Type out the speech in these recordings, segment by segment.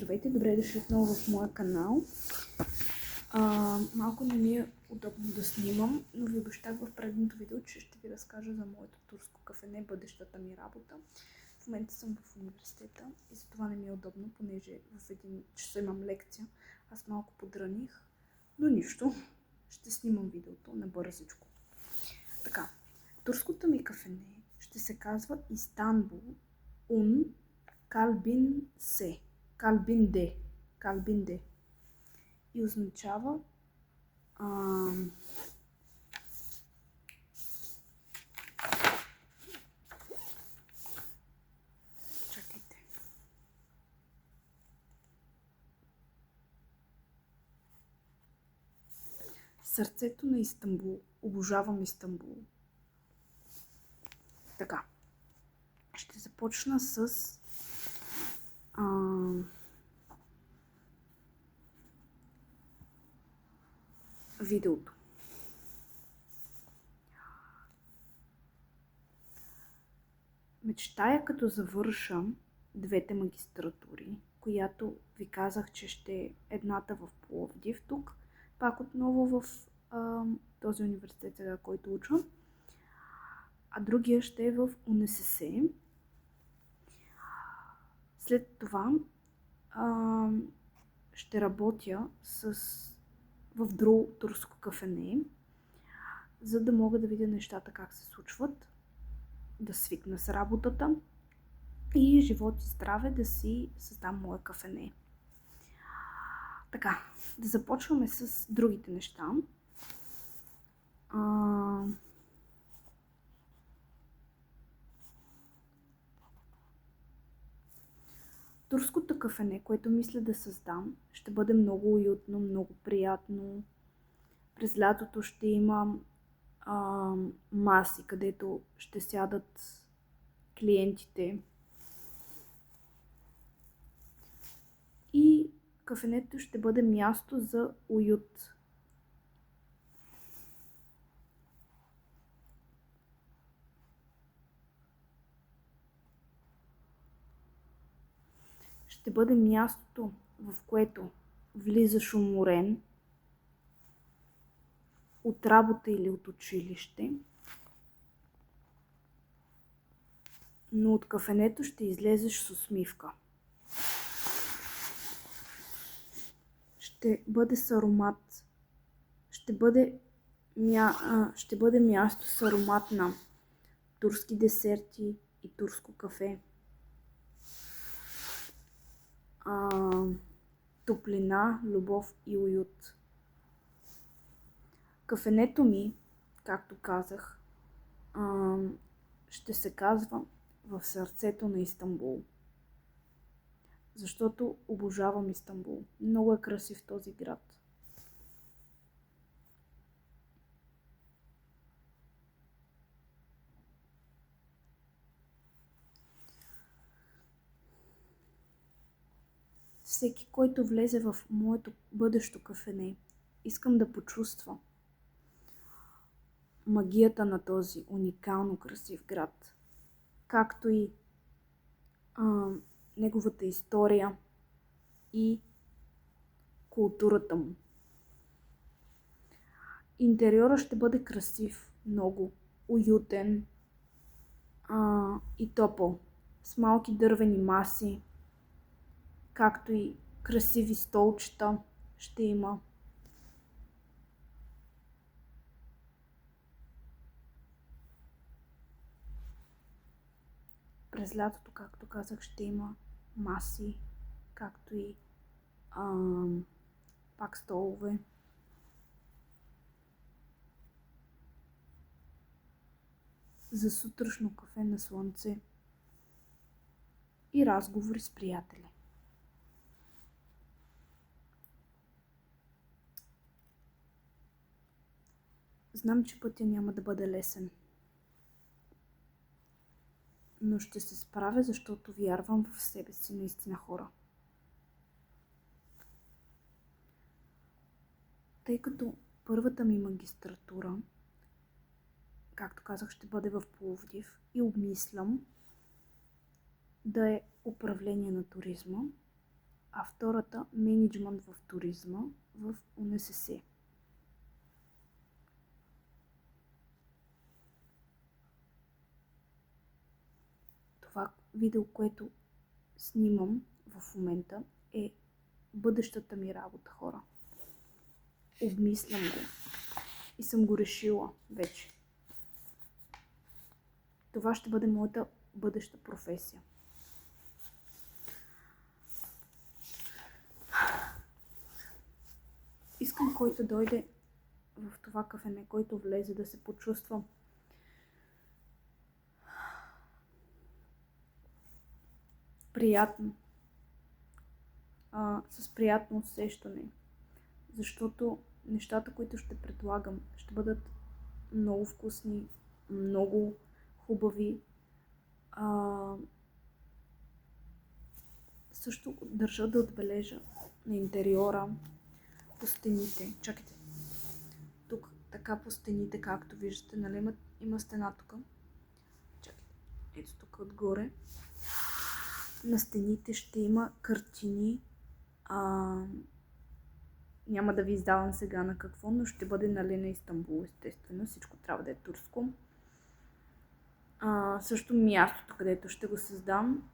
Здравейте, добре дошли отново в моя канал. Малко не ми е удобно да снимам, но ви обещах в предното видео, че ще ви разкажа за моето турско кафене, бъдещата ми работа. В момента съм в университета и за това не ми е удобно, понеже в 1 часа имам лекция. Аз малко подраних, но нищо. Ще снимам видеото набързичко. Така, турското ми кафене ще се казва Истанбул Un Kalbinde. И означава чакайте. Сърцето на Истанбул. Обожавам Истанбул. Така. Ще започна с видеото. Мечтая като завърша двете магистратури, която ви казах, че ще е едната в Пловдив, тук, пак отново в този университет, който учвам, а другия ще е в УНСС. След това ще работя в друго турско кафене, за да мога да видя нещата как се случват, да свикна с работата и живот и здраве да си създам мое кафене. Така, да започваме с другите неща. Турското кафене, което мисля да създам, ще бъде много уютно, много приятно. През лятото ще имам маси, където ще сядат клиентите. И кафенето ще бъде място за уют. Ще бъде мястото, в което влизаш уморен от работа или от училище, но от кафенето ще излезеш с усмивка. Ще бъде с аромат. Ще бъде място с аромат на турски десерти и турско кафе. Топлина, любов и уют. Кафенето ми, както казах, ще се казва в сърцето на Истанбул. Защото обожавам Истанбул. Много е красив този град. Всеки, който влезе в моето бъдещо кафене, искам да почувства магията на този уникално красив град, както и неговата история и културата му. Интериорът ще бъде красив, много уютен и топъл, с малки дървени маси, както и красиви столчета ще има. През лятото, както казах, ще има маси, както и пак столове. За сутрешно кафе на слънце и разговори с приятели. Знам, че пътя няма да бъде лесен, но ще се справя, защото вярвам в себе си наистина, хора. Тъй като първата ми магистратура, както казах, ще бъде в Пловдив и обмислям да е управление на туризма, а втората менеджмент в туризма в УНСС. Това видео, което снимам в момента, е бъдещата ми работа, хора. Обмислям го и съм го решила вече. Това ще бъде моята бъдеща професия. Искам който дойде в това кафене, който влезе, да се почувства приятно, с приятно усещане, защото нещата, които ще предлагам, ще бъдат много вкусни, много хубави. Също държа да отбележа на интериора по стените. Чакайте. Тук така по стените, както виждате, нали има стена тук. Чакайте. Ето тук отгоре. На стените ще има картини. Няма да ви издавам сега на какво, но ще бъде нали на Истанбул, естествено. Всичко трябва да е турско. Също мястото, където ще го създам,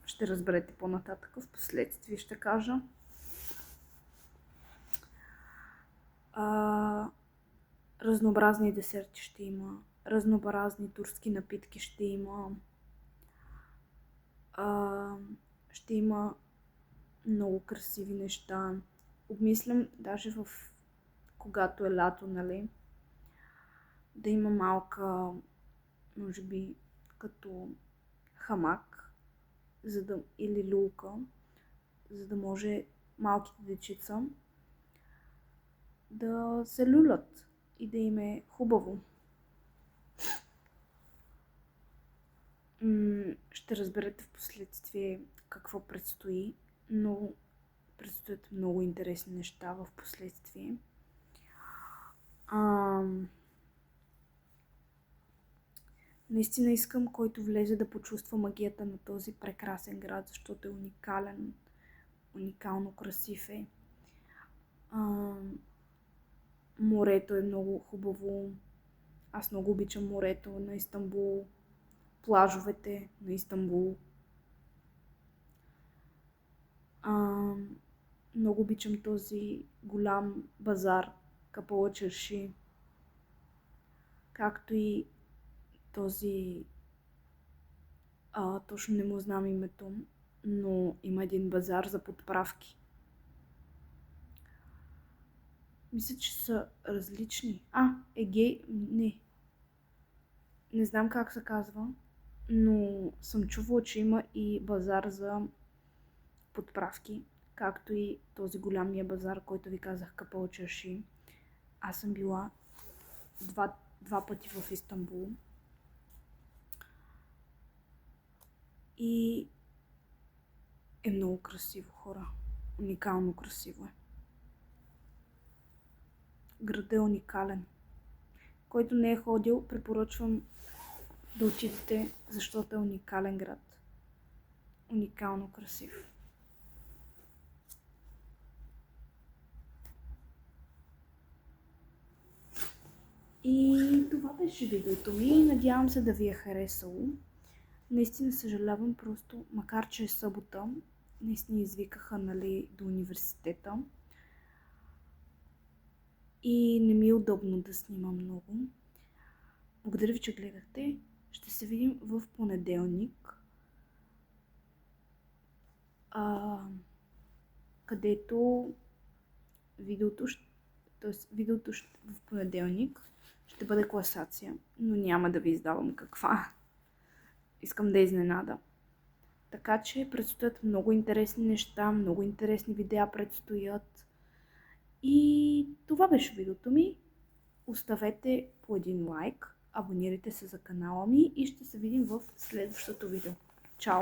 ще разберете по-нататък, в последствие ще кажа. Разнообразни десерти ще има, разнообразни турски напитки ще има. Ще има много красиви неща. Обмислям даже когато е лято, нали, да има малка, може би като хамак, или люлка, за да може малките дечица да се люлят и да им е хубаво. Ще разберете в последствие какво предстои, но предстоят много интересни неща в последствие. Наистина искам който влезе да почувства магията на този прекрасен град, защото е уникален, уникално красив е. Морето е много хубаво. Аз много обичам морето на Истанбул, плажовете на Истанбул. Много обичам този голям базар Капала Чарши, както и този, точно не му знам името, но има един базар за подправки. Мисля, че са различни. Не знам как се казва, но съм чувала, че има и базар за подправки, както и този голямия базар, който ви казах, Капала Чарши. Аз съм била два пъти в Истанбул. И е много красиво, хора. Уникално красиво е. Градът е уникален. Който не е ходил, препоръчвам да отидете, защото е уникален град. Уникално красив. И това беше видеото ми. Надявам се да ви е харесало. Наистина съжалявам, просто, макар че е събота, наистина извикаха, нали, до университета. И не ми е удобно да снимам много. Благодаря ви, че гледахте. Ще се видим в понеделник, където видеото в понеделник ще бъде класация, но няма да ви издавам каква. Искам да изненада. Така че предстоят много интересни неща, много интересни видеа предстоят. И това беше видеото ми. Оставете по един лайк, абонирайте се за канала ми и ще се видим в следващото видео. Чао!